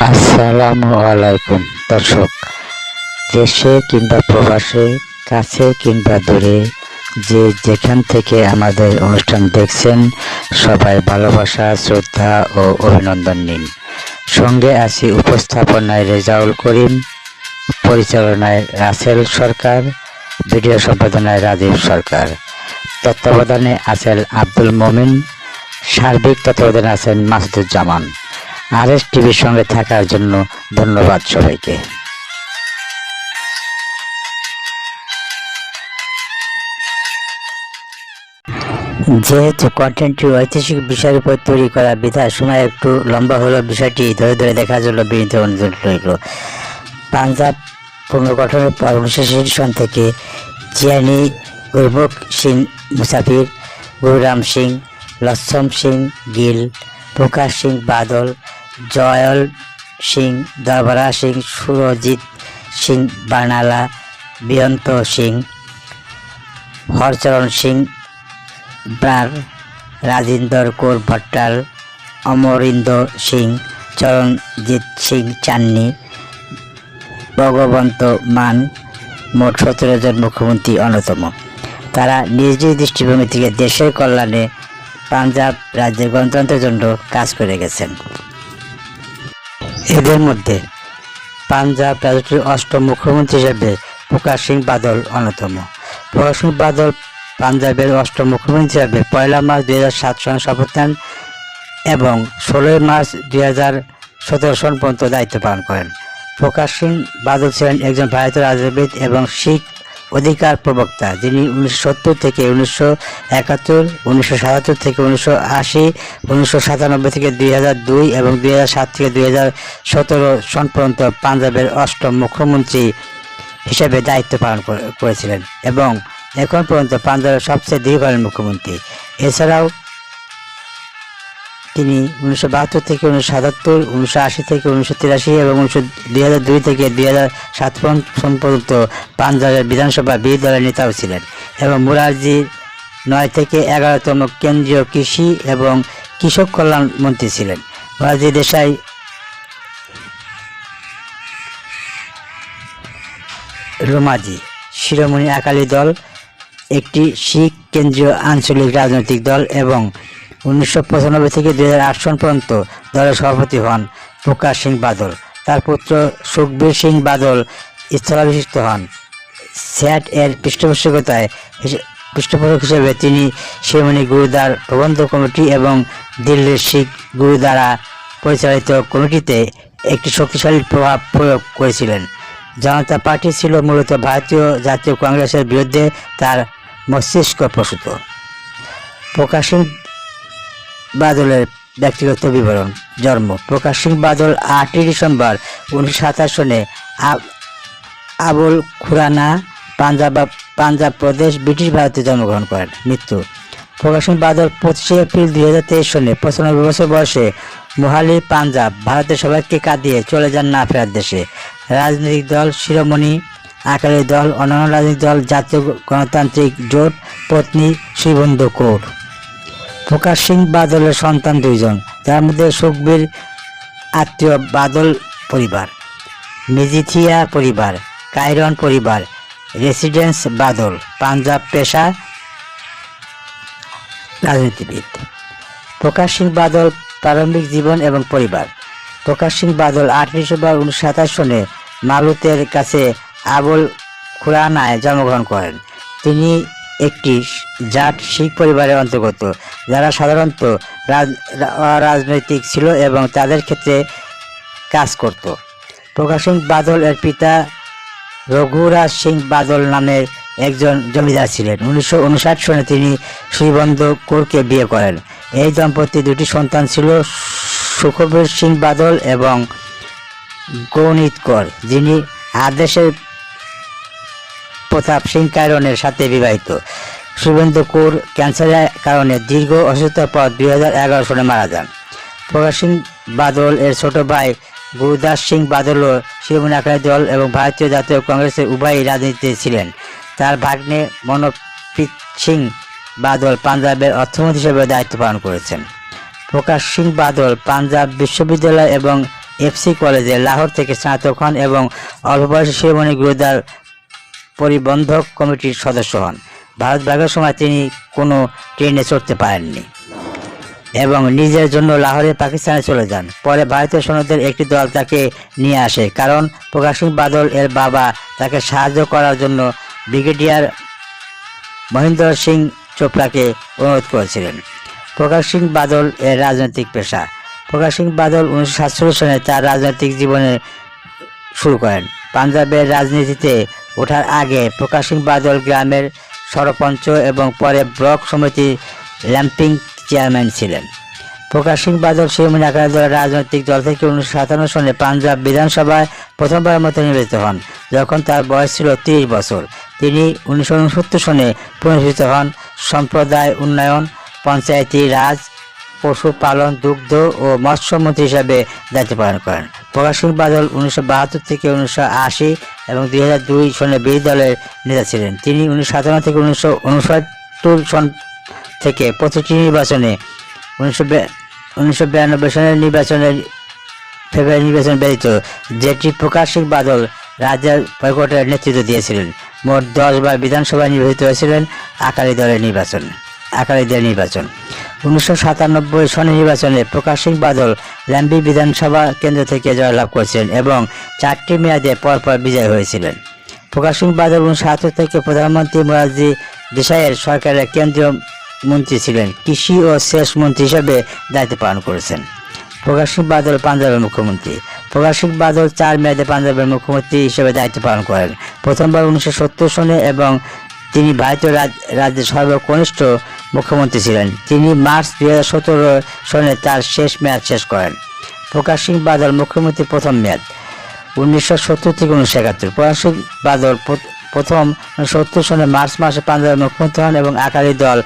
আসসালামু আলাইকুম দর্শক, দেশে কিংবা প্রবাসে, কাছে কিংবা দূরে, যে যেখান থেকে আমাদের অনুষ্ঠান দেখছেন, সবাই ভালোবাসা, শ্রদ্ধা ও অভিনন্দন নিন। সঙ্গে আছি উপস্থাপনায় রেজাউল করিম, পরিচালনায় রাসেল সরকার, ভিডিও সম্পাদনায় রাজীব সরকার, তত্ত্বাবধানে আছেন আব্দুল মমিন, সার্বিক তত্ত্বাবধানে আছেন মাসুদুজ্জামান। আরএস টিভির সঙ্গে থাকার জন্য ধন্যবাদ সবাইকে। যেহেতু কন্টেন্টটি ঐতিহাসিক বিষয়ের উপর তৈরি করা বিধায় সময় একটু লম্বা হলো, বিষয়টি ধরে ধরে দেখার জন্য বিনীত অনুরোধ রইল। পাঞ্জাব পুনর্গঠনের পর 1966 সন থেকে জিয়ানি, গুরমুখ সিং মুসাফির, গুরুরাম সিং, লক্ষ্মণ সিং গিল, প্রকাশ সিং বাদল, জয়ল সিং, দরবারা সিং, সুরজিৎ সিং বার্নালা, বিয়ন্ত সিং, হরচরণ সিং ব্রার, রাজিন্দর কৌর ভট্টাল, অমরিন্দর সিং, চরণজিৎ সিং চান্নি, ভগবন্ত মান, মোট 17 জন মুখ্যমন্ত্রী অন্যতম। তারা নিজ নিজ দৃষ্টিভঙ্গি থেকে দেশের কল্যাণে পাঞ্জাব রাজ্যের গণতন্ত্রের জন্য কাজ করে গেছেন। এদের মধ্যে পাঞ্জাব রাজ্যটির 8ম মুখ্যমন্ত্রী হিসেবে প্রকাশ সিং বাদল অন্যতম। প্রকাশ সিং বাদল পাঞ্জাবের 8ম মুখ্যমন্ত্রী হিসেবে 1 মার্চ 2007 সনে শপথ নেন এবং 16 মার্চ 2017 সন পর্যন্ত দায়িত্ব পালন করেন। প্রকাশ সিং বাদল ছিলেন একজন ভারতীয় রাজনীতিবিদ এবং শিখ অধিকার প্রবক্তা, যিনি 1970 থেকে 1971, 1977 থেকে 1980, 1997 থেকে 2002 এবং 2007 থেকে 2017 সন পর্যন্ত পাঞ্জাবের 8ম মুখ্যমন্ত্রী হিসেবে দায়িত্ব পালন করেছিলেন এবং এখন পর্যন্ত পাঞ্জাবের সবচেয়ে দীর্ঘকালীন মুখ্যমন্ত্রী। এছাড়াও তিনি 1972 থেকে 1977, 1980 থেকে 1983 এবং 2002 থেকে 2007 সন পর্যন্ত পাঞ্জাবের বিধানসভা বিরোধী দলের নেতাও ছিলেন এবং মোরারজি 9 থেকে 11তম কেন্দ্রীয় কৃষি এবং কৃষক কল্যাণ মন্ত্রী ছিলেন। মোরারজি দেশাই রোমাজি শিরোমণি আকালি দল একটি শিখ কেন্দ্রীয় আঞ্চলিক রাজনৈতিক দল এবং 1995 থেকে 2008 সন পর্যন্ত দলের সভাপতি হন প্রকাশ সিং বাদল। তার পুত্র সুখবীর সিং বাদল স্থলাভিষিক্ত হন। স্যাট এর পৃষ্ঠপোষক হিসেবে তিনি শিরোমণি গুরুদ্বার প্রবন্ধ কমিটি এবং দিল্লির শিখ গুরু দ্বারা পরিচালিত কমিটিতে একটি শক্তিশালী প্রভাব প্রয়োগ করেছিলেন। জনতা পার্টি ছিল মূলত ভারতীয় জাতীয় কংগ্রেসের বিরুদ্ধে তার মস্তিষ্ক প্রসূত। প্রকাশ সিং বাদলের ব্যক্তিগত বিবরণ। জন্ম: প্রকাশ সিং বাদল 8 ডিসেম্বর 1927 সনে আবুল খুরানা, পাঞ্জাব প্রদেশ, ব্রিটিশ ভারতে জন্মগ্রহণ করেন। মৃত্যু: প্রকাশ সিং বাদল 25 এপ্রিল 2023 সনে 95 বছর বয়সে মোহালি, পাঞ্জাব, ভারতের সবাইকে কাঁদিয়ে চলে যান না ফেরার দেশে। রাজনৈতিক দল: শিরোমণি আকালি দল, অন্যান্য রাজনৈতিক দল: জাতীয় গণতান্ত্রিক জোট, পত্নী শ্রীবন্ধু কৌর। প্রকাশ সিং বাদলের সন্তান 2 জন, যার মধ্যে সুখবীর আত্মীয় বাদল পরিবার, মেজিথিয়া পরিবার, কাইরন পরিবার, রেসিডেন্স বাদল, পাঞ্জাব পেশা রাজনীতিবিদ। প্রকাশ সিং বাদল প্রারম্ভিক জীবন এবং পরিবার। প্রকাশ সিং বাদল 8 ডিসেম্বর 1927 সনে মালুতের কাছে আবুল খুরানায় জন্মগ্রহণ করেন। তিনি একটি জাট শিখ পরিবারের অন্তর্গত, যারা সাধারণত রাজনৈতিক ছিল এবং তাদের ক্ষেত্রে কাজ করত। প্রকাশ সিং বাদল এর পিতা রঘুরাজ সিং বাদল নামের একজন জমিদার ছিলেন। 1959 সনে তিনি শ্রীবন্ধু কৌরকে বিয়ে করেন। এই দম্পতির 2টি সন্তান ছিল, সুখবীর সিং বাদল এবং গৌনীত কৌর, যিনি আদেশের প্রতাপ সিং কাইরনের সাথে বিবাহিত। শ্রীবন্ধু কৌর ক্যান্সারের কারণে দীর্ঘ অসুস্থতার পর 2011 সনে মারা যান। প্রকাশ সিং বাদল এর ছোট ভাই গুরুদাস সিং বাদলও শিরোমণি আকালি দল এবং ভারতীয় জাতীয় কংগ্রেসের উভয়ই রাজনীতিতে ছিলেন। তার ভাগ্নে মনপ্রীত সিং বাদল পাঞ্জাবের অর্থমন্ত্রী হিসেবে দায়িত্ব পালন করেছেন। প্রকাশ সিং বাদল পাঞ্জাব বিশ্ববিদ্যালয় এবং এফসি কলেজে লাহোর থেকে স্নাতক হন এবং অল্প বয়সে শিরোমণি গুরুদ্বার পরিবন্ধক কমিটির সদস্য হন। ভারত ভাগের সময় তিনি কোনো ট্রেনে চড়তে পারেননি এবং নিজের জন্য লাহোরে পাকিস্তানে চলে যান। পরে ভারতীয় সৈন্যদের একটি দল তাকে নিয়ে আসে, কারণ প্রকাশ সিং বাদল এর বাবা তাকে সাহায্য করার জন্য ব্রিগেডিয়ার মহেন্দ্র সিং চোপড়াকে অনুরোধ করেছিলেন। প্রকাশ সিং বাদল এর রাজনৈতিক পেশা। প্রকাশ সিং বাদল 1947 সনে তার রাজনৈতিক জীবনে শুরু করেন। পাঞ্জাবের রাজনীতিতে ওঠার আগে প্রকাশ সিং বাদল গ্রামের সরপঞ্চ এবং পরে ব্লক সমিতি ল্যাম্পিং চেয়ারম্যান ছিলেন। প্রকাশ সিং বাদল শিরোমণি আকালি দলের রাজনৈতিক দল থেকে 1957 সনে পাঞ্জাব বিধানসভায় প্রথমবারের মতো নির্বাচিত হন, যখন তার বয়স ছিল 30 বছর। তিনি 1969 সনে পুনর্নির্বাচিত হন সম্প্রদায় উন্নয়ন, পঞ্চায়েতি রাজ, পশুপালন, দুগ্ধ ও মৎস্য মন্ত্রী হিসাবে দায়িত্ব পালন করেন। প্রকাশ সিং বাদল 1972 থেকে 1980 এবং 2002 সনে বিরোধী দলের নেতা ছিলেন। তিনি 1957 থেকে 1959 সন থেকে প্রতিটি নির্বাচনে 1992 সনের ফেব্রুয়ারি নির্বাচন ব্যতীত যেটি প্রকাশ সিং বাদল রাজ্যের বয়কটের নেতৃত্ব দিয়েছিলেন। মোট 10 বার বিধানসভায় নির্বাচিত হয়েছিলেন আকালিদের নির্বাচন। 1997 সনের নির্বাচনে প্রকাশ সিং বাদল ল্যাম্বি বিধানসভা কেন্দ্র থেকে জয়লাভ করেছিলেন এবং 4টি মেয়াদে পরপর বিজয়ী হয়েছিলেন। প্রকাশ সিং বাদল 1977 থেকে প্রধানমন্ত্রী মোরারজি দেশাইয়ের সরকারের কেন্দ্রীয় মন্ত্রী ছিলেন। কৃষি ও সেচ মন্ত্রী হিসেবে দায়িত্ব পালন করেছেন। প্রকাশ সিং বাদল পাঞ্জাবের মুখ্যমন্ত্রী। প্রকাশ সিং বাদল 4 মেয়াদে পাঞ্জাবের মুখ্যমন্ত্রী হিসেবে দায়িত্ব পালন করেন। প্রথমবার 1970 সনে এবং তিনি ভারতীয় রাজ্যের সর্বকনিষ্ঠ মুখ্যমন্ত্রী ছিলেন। তিনি মার্চ 2017 সনে তার শেষ মেয়াদ শেষ করেন। প্রকাশ সিং বাদল মুখ্যমন্ত্রীর প্রথম মেয়াদ 1970 থেকে 1971। প্রকাশ সিং বাদল প্রথম 1970 সনে মার্চ মাসে পাঞ্জাবের মুখ্যমন্ত্রী হন এবং আকালি দল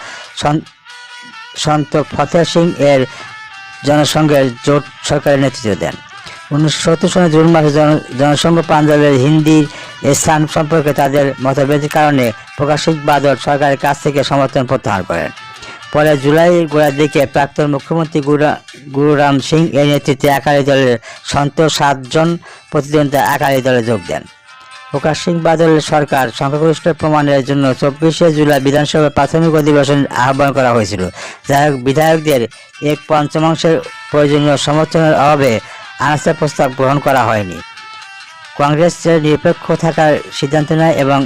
সন্ত ফতেহ সিং এর জনসংঘের জোট সরকারের নেতৃত্ব দেন। 1970 সনে জুন মাসে জনসংঘ পাঞ্জাবের হিন্দির স্থান সম্পর্কে তাদের মতভেদের কারণে প্রকাশ সিং বাদল সরকারের কাছ থেকে সমর্থন প্রত্যাহার করেন। পরে জুলাইয়ের গোড়ার দিকে প্রাক্তন মুখ্যমন্ত্রী গুরুরাম সিং এর নেতৃত্বে আকালি দলের সন্ত 7 জন প্রতিদ্বন্দ্বী আকালি দলে যোগ দেন। প্রকাশ সিং বাদলের সরকার সংখ্যাগরিষ্ঠ প্রমাণের জন্য 24শে জুলাই বিধানসভার প্রাথমিক অধিবেশন আহ্বান করা হয়েছিল। যাই হোক, বিধায়কদের 1/5 প্রয়োজনীয় সমর্থনের অভাবে অনাস্থা প্রস্তাব গ্রহণ করা হয়নি। কংগ্রেসের নিরপেক্ষ থাকার সিদ্ধান্ত নেয় এবং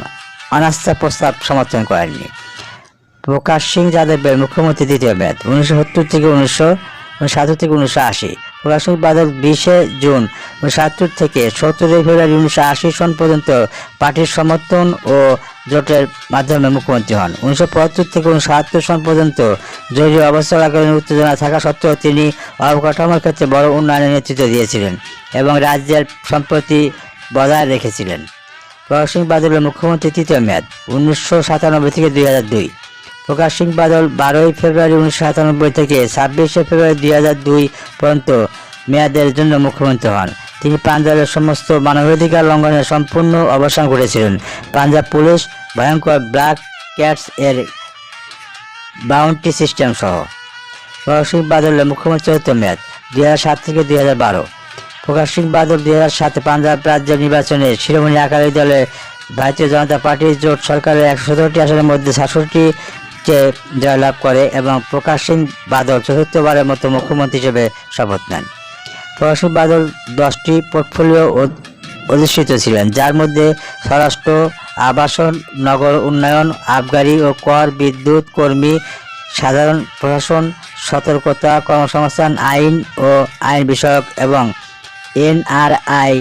অনাস্থা প্রস্তাব সমর্থন করেননি। প্রকাশ সিং যাদবের মুখ্যমন্ত্রী দ্বিতীয় মেয়াদ 1970 থেকে 1980। প্রকাশ সিং বাদল 20শে জুন 1970 থেকে 17 ফেব্রুয়ারি 1980 সন পর্যন্ত পার্টির সমর্থন ও জোটের মাধ্যমে মুখ্যমন্ত্রী হন। 1975 থেকে 1977 সন পর্যন্ত জরুরি অবস্থাকালীন উত্তেজনা থাকা সত্ত্বেও তিনি অবকাঠামোর ক্ষেত্রে বড় উন্নয়নের নেতৃত্ব দিয়েছিলেন এবং রাজ্যের সম্প্রতি বজায় রেখেছিলেন। প্রকাশ সিং বাদলের মুখ্যমন্ত্রী তৃতীয় মেয়াদ 1997 থেকে 2002। প্রকাশ সিং বাদল 12 ফেব্রুয়ারি 1997 থেকে 26শে ফেব্রুয়ারি 2002 পর্যন্ত মেয়াদের জন্য মুখ্যমন্ত্রী হন। তিনি পাঞ্জাবের সমস্ত মানবাধিকার লঙ্ঘনের সম্পূর্ণ অবসান ঘটেছিলেন। পাঞ্জাব পুলিশ ভয়ঙ্কর ব্ল্যাক ক্যাটস এর বাউন্টি সিস্টেম সহ। প্রকাশ সিং বাদলের মুখ্যমন্ত্রী চতুর্থ মেয়াদ 2007 থেকে 2012। প্রকাশ সিং বাদল 2007 পাঞ্জাব রাজ্যের নির্বাচনে শিরোমণি আকালি দলের ভারতীয় জনতা পার্টির জোট সরকারের 117টি আসনের মধ্যে 67টিতে জয়লাভ করে এবং প্রকাশ সিং বাদল চতুর্থবারের মতো মুখ্যমন্ত্রী হিসেবে শপথ নেন। প্রকাশ সিং বাদল 10টি পোর্টফোলিও অধিষ্ঠিত ছিলেন, যার মধ্যে স্বরাষ্ট্র, আবাসন, নগর উন্নয়ন, আবগারি ও কর, বিদ্যুৎ কর্মী, সাধারণ প্রশাসন, সতর্কতা, কর্মসংস্থান, আইন ও আইন বিষয়ক এবং NRI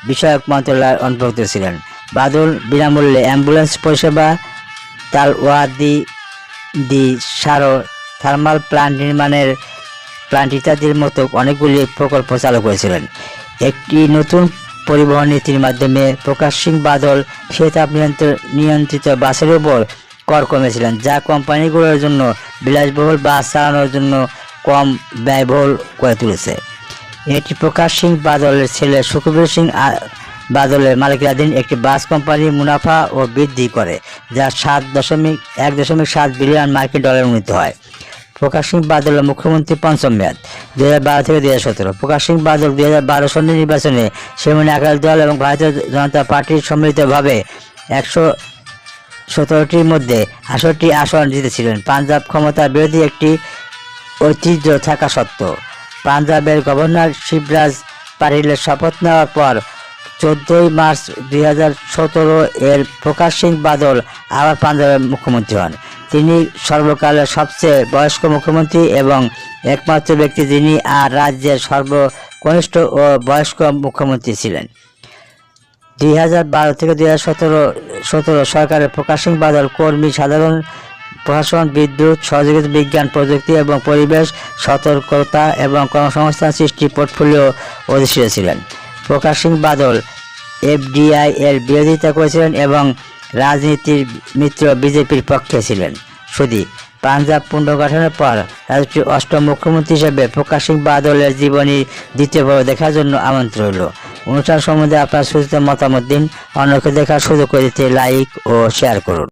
বিষয়ক মন্ত্রণালয়ের অন্তর্ভুক্ত ছিলেন। বাদল বিনামূল্যে অ্যাম্বুলেন্স পরিষেবা, তালওয়াদি সারো থার্মাল প্ল্যান্ট নির্মাণের প্ল্যান্ট ইত্যাদির মতো অনেকগুলি প্রকল্প চালু করেছিলেন। একটি নতুন পরিবহন নীতির মাধ্যমে প্রকাশ সিং বাদল শীতাপ নিয়ন্ত্রিত বাসের উপর কর কমেছিলেন, যা কোম্পানিগুলোর জন্য বিলাসবহুল বাস চালানোর জন্য কম ব্যয়বহুল করে তুলেছে। এটি প্রকাশ সিং বাদলের ছেলে সুখবীর সিং বাদলের মালিকানাধীন একটি বাস কোম্পানির মুনাফা ও বৃদ্ধি করে, যা 1.7 বিলিয়ন মার্কিন ডলার উন্নীত হয়। প্রকাশ সিং বাদল মুখ্যমন্ত্রী পঞ্চম মেয়াদ 2012 থেকে 2017। প্রকাশ সিং বাদল 2012 সনের নির্বাচনে শিরোমণি আকালি দল এবং ভারতীয় জনতা পার্টির সম্মিলিতভাবে 117টির মধ্যে 68টি আসন জিতেছিলেন। পাঞ্জাব ক্ষমতার বিরোধী একটি ঐতিহ্য থাকা সত্ত্বেও পাঞ্জাবের গভর্নর শিবরাজ পাটিলের শপথ নেওয়ার পর 14 মার্চ 2017 এর প্রকাশ সিং বাদল আবার পাঞ্জাবের মুখ্যমন্ত্রী হন। তিনি সর্বকালের সবচেয়ে বয়স্ক মুখ্যমন্ত্রী এবং একমাত্র ব্যক্তি যিনি আর রাজ্যের সর্বকনিষ্ঠ ও বয়স্ক মুখ্যমন্ত্রী ছিলেন। 2012 থেকে 2017 সরকারের প্রকাশ সিং বাদল কর্মী, সাধারণ প্রশাসন, বিদ্যুৎ, সহযোগিতা, বিজ্ঞান, প্রযুক্তি এবং পরিবেশ, সতর্কতা এবং কর্মসংস্থান সৃষ্টি পোর্টফোলিও অধিষ্ঠিত ছিলেন। প্রকাশ সিং বাদল এফডিআই এর বিরোধিতা করেছিলেন এবং রাজনীতির মিত্র বিজেপির পক্ষে ছিলেন। শুধু পাঞ্জাব পুনর্গঠনের পর রাজ্যটির অষ্টম মুখ্যমন্ত্রী হিসেবে প্রকাশ সিং বাদলের জীবনী দ্বিতীয় পর্ব দেখার জন্য আমন্ত্রণ রইল। অনুষ্ঠান সম্বন্ধে আপনার সুচিত মতামত দিন। অন্যকে দেখার সুযোগ করে দিতে লাইক ও শেয়ার করুন।